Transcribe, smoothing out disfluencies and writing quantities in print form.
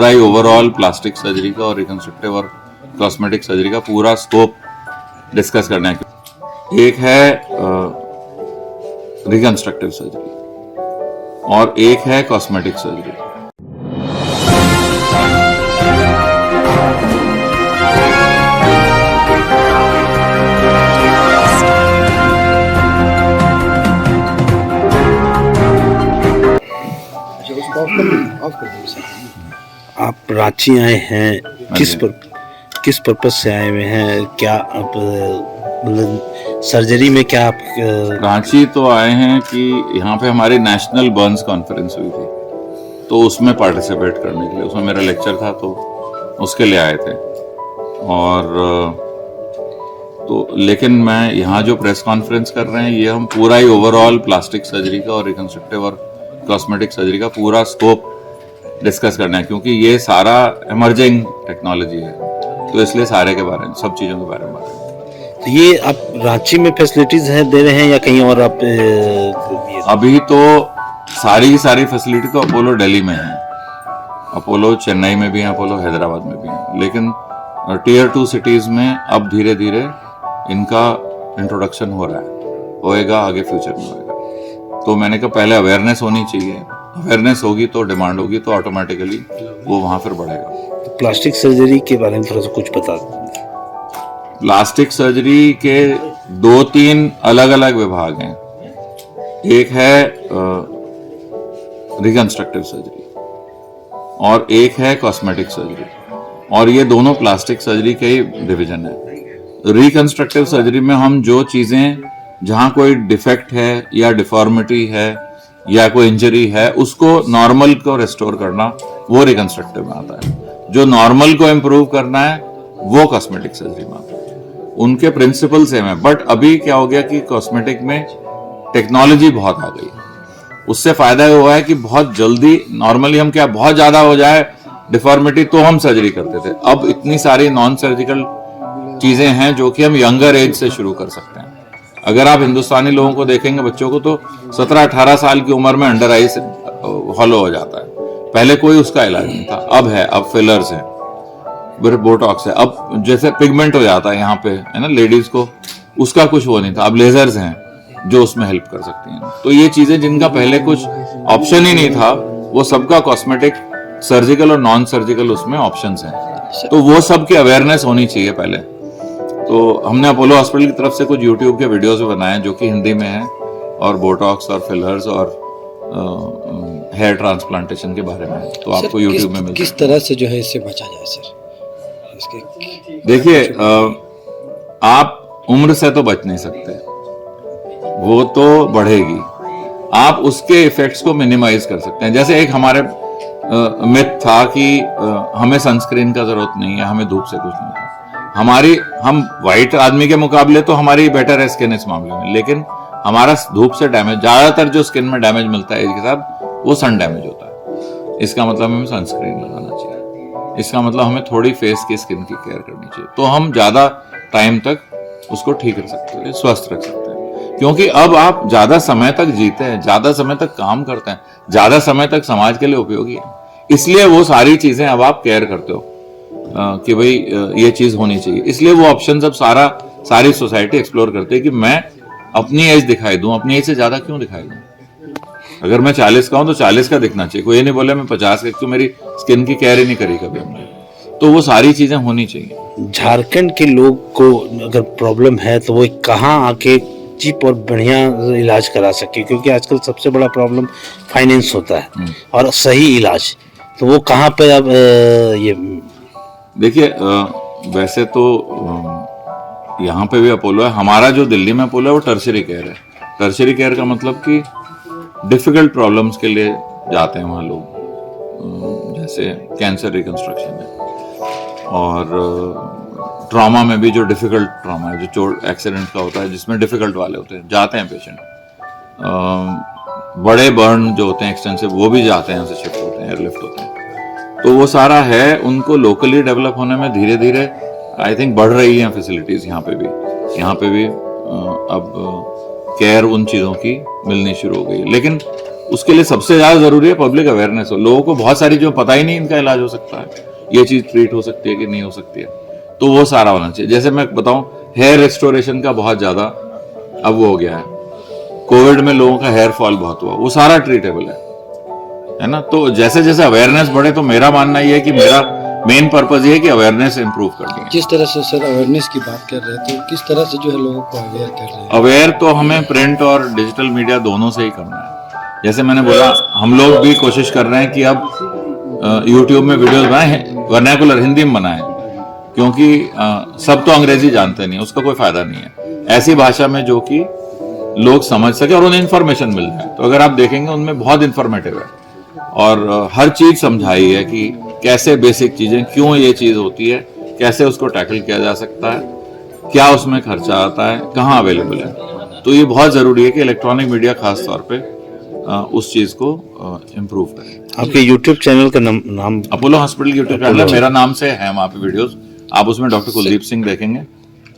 पूरा ही overall plastic surgery का और रिकंस्ट्रक्टिव और कॉस्मेटिक सर्जरी का पूरा स्कोप डिस्कस करना है। एक है रिकंस्ट्रक्टिव सर्जरी और एक है कॉस्मेटिक सर्जरी। आप रांची आए हैं, किस पर्पस से आए हुए हैं? क्या आप मतलब सर्जरी में क्या आप रांची तो आए हैं कि यहाँ पे हमारी नेशनल बर्न्स कॉन्फ्रेंस हुई थी, तो उसमें पार्टिसिपेट करने के लिए, उसमें मेरा लेक्चर था तो उसके लिए आए थे। और तो लेकिन मैं यहाँ जो प्रेस कॉन्फ्रेंस कर रहे हैं ये हम पूरा ही ओवरऑल प्लास्टिक सर्जरी का और रिकंस्ट्रक्टिव और कॉस्मेटिक सर्जरी का पूरा स्कोप डिस्कस करना है, क्योंकि ये सारा इमर्जिंग टेक्नोलॉजी है, तो इसलिए सारे के बारे में, सब चीज़ों के बारे में बात है। तो ये आप रांची में फैसिलिटीज है दे रहे हैं या कहीं और आप अभी तो सारी की सारी फैसिलिटी तो अपोलो दिल्ली में है, अपोलो चेन्नई में भी है, अपोलो हैदराबाद में भी है, लेकिन टीयर 2 सिटीज में अब धीरे धीरे इनका इंट्रोडक्शन हो रहा है, होएगा आगे फ्यूचर में होएगा। तो मैंने कहा पहले अवेयरनेस होनी चाहिए, अवेयरनेस होगी तो डिमांड होगी, तो ऑटोमेटिकली वो वहां फिर बढ़ेगा। तो प्लास्टिक सर्जरी के बारे में थोड़ा सा कुछ बता दें। प्लास्टिक सर्जरी के 2-3 अलग अलग विभाग हैं। एक है रिकंस्ट्रक्टिव सर्जरी और एक है कॉस्मेटिक सर्जरी, और ये दोनों प्लास्टिक सर्जरी के ही डिवीजन है। रिकंस्ट्रक्टिव सर्जरी में हम जो चीजें, जहां कोई डिफेक्ट है या डिफॉर्मिटी है या कोई इंजरी है, उसको नॉर्मल को रेस्टोर करना, वो रिकंस्ट्रक्टिव में आता है। जो नॉर्मल को इम्प्रूव करना है वो कॉस्मेटिक सर्जरी में आता है। उनके प्रिंसिपल सेम है, बट अभी क्या हो गया कि कॉस्मेटिक में टेक्नोलॉजी बहुत आ गई। उससे फायदा हुआ है कि बहुत जल्दी, नॉर्मली हम क्या बहुत ज्यादा हो जाए डिफॉर्मिटी तो हम सर्जरी करते थे, अब इतनी सारी नॉन सर्जिकल चीजें हैं जो कि हम यंगर एज से शुरू कर सकते हैं। अगर आप हिंदुस्तानी लोगों को देखेंगे, बच्चों को, तो 17-18 साल की उम्र में अंडर आई से हॉलो हो जाता है। पहले कोई उसका इलाज नहीं था, अब है, अब फिलर्स है, फिर बोटॉक्स है, अब जैसे पिगमेंट हो जाता है यहाँ पे, है ना, लेडीज को, उसका कुछ वो नहीं था, अब लेजर्स हैं जो उसमें हेल्प कर सकती हैं। तो ये चीजें जिनका पहले कुछ ऑप्शन ही नहीं था, वो सबका कॉस्मेटिक सर्जिकल और नॉन सर्जिकल उसमें ऑप्शंस हैं, तो वो सब की अवेयरनेस होनी चाहिए पहले। तो हमने अपोलो हॉस्पिटल की तरफ से कुछ यूट्यूब के वीडियोस बनाए हैं जो कि हिंदी में हैं, और बोटॉक्स और फिलर्स और हेयर ट्रांसप्लांटेशन के बारे में, तो आपको यूट्यूब में मिल किस तरह से जो है इससे बचा जाए सर? इसके देखिए, आप उम्र से तो बच नहीं सकते, वो तो बढ़ेगी। आप उसके इफेक्ट्स को मिनिमाइज कर सकते हैं। जैसे एक हमारे मिथ था कि हमें सनस्क्रीन का जरूरत नहीं है, हमें धूप से कुछ नहीं है। हम व्हाइट आदमी के मुकाबले तो हमारी बेटर है स्किन इस मामले में, लेकिन हमारा धूप से डैमेज, ज्यादातर जो स्किन में डैमेज मिलता है एज के साथ, वो सन डैमेज होता है। इसका मतलब हमें सनस्क्रीन लगाना चाहिए, इसका मतलब हमें थोड़ी फेस की स्किन की केयर करनी चाहिए, तो हम ज्यादा टाइम तक उसको ठीक रख सकते हैं, स्वस्थ रख सकते हैं। क्योंकि अब आप ज्यादा समय तक जीते हैं, ज्यादा समय तक काम करते हैं, ज्यादा समय तक समाज के लिए उपयोगी है, इसलिए वो सारी चीजें अब आप केयर करते हो कि भाई ये चीज होनी चाहिए। इसलिए वो ऑप्शन अब सारी सोसाइटी एक्सप्लोर करती है कि मैं अपनी एज दिखाई दूं, अपनी एज से ज्यादा क्यों दिखाई दूं। अगर मैं 40 का हूं तो 40 का दिखना चाहिए, कोई ये नहीं बोले मैं 50 का, क्यों, मेरी स्किन की केयर ही नहीं करी कभी हमने। तो वो सारी चीजें होनी चाहिए। झारखंड के लोग को अगर प्रॉब्लम है तो वो कहाँ आके चीप और बढ़िया इलाज करा सके? क्योंकि आजकल सबसे बड़ा प्रॉब्लम फाइनेंस होता है और सही इलाज, तो वो कहाँ पे अब ये देखिए, वैसे तो यहाँ पे भी अपोलो है, हमारा जो दिल्ली में अपोलो है वो टर्शरी केयर है। टर्शरी केयर का मतलब कि डिफिकल्ट प्रॉब्लम्स के लिए जाते हैं वहाँ लोग, जैसे कैंसर रिकंस्ट्रक्शन है, और ट्रॉमा में भी जो डिफिकल्ट ट्रॉमा है, जो चोट एक्सीडेंट का होता है जिसमें डिफिकल्ट वाले होते हैं, जाते हैं पेशेंट। बड़े बर्न जो होते हैं एक्सटेंसिव, वो भी जाते हैं, उनसे शिफ्ट होते हैं, एयरलिफ्ट होते हैं। तो वो सारा है, उनको लोकली डेवलप होने में धीरे धीरे आई थिंक बढ़ रही हैं फैसिलिटीज। यहाँ पे भी अब केयर उन चीज़ों की मिलनी शुरू हो गई। लेकिन उसके लिए सबसे ज्यादा जरूरी है पब्लिक अवेयरनेस हो। लोगों को बहुत सारी जो पता ही नहीं इनका इलाज हो सकता है, ये चीज ट्रीट हो सकती है कि नहीं हो सकती है, तो वो सारा होना चाहिए। जैसे मैं बताऊं, हेयर रेस्टोरेशन का बहुत ज्यादा अब वो हो गया है। कोविड में लोगों का हेयर फॉल बहुत हुआ, वो सारा ट्रीटेबल है ना। तो जैसे जैसे अवेयरनेस बढ़े, तो मेरा मानना ये है कि मेरा मेन पर्पज ये है कि अवेयरनेस इंप्रूव करनी है। जिस तरह से सर अवेयरनेस की बात कर रहे थे, किस तरह से जो है लोगों को अवेयर कर रहे हैं? अवेयर तो हमें प्रिंट और डिजिटल मीडिया दोनों से ही करना है। जैसे मैंने बोला, हम लोग भी कोशिश कर रहे हैं कि अब यूट्यूब में वीडियोस बनाएं, वर्नाकुलर हिंदी में बनाएं, क्योंकि सब तो अंग्रेजी जानते नहीं, उसका कोई फायदा नहीं है। ऐसी भाषा में जो कि लोग समझ सके और उन्हें इन्फॉर्मेशन मिल जाए। तो अगर आप देखेंगे उनमें बहुत इन्फॉर्मेटिव है और हर चीज समझाई है कि कैसे बेसिक चीजें, क्यों ये चीज होती है, कैसे उसको टैकल किया जा सकता है, क्या उसमें खर्चा आता है, कहाँ अवेलेबल है। तो ये बहुत जरूरी है कि इलेक्ट्रॉनिक मीडिया खास तौर पे उस चीज को इम्प्रूव करें। आपके यूट्यूब चैनल का नाम? अपोलो हॉस्पिटल यूट्यूब चैनल है, मेरा नाम से है वहाँ पे वीडियोस। आप उसमें डॉक्टर कुलदीप सिंह देखेंगे।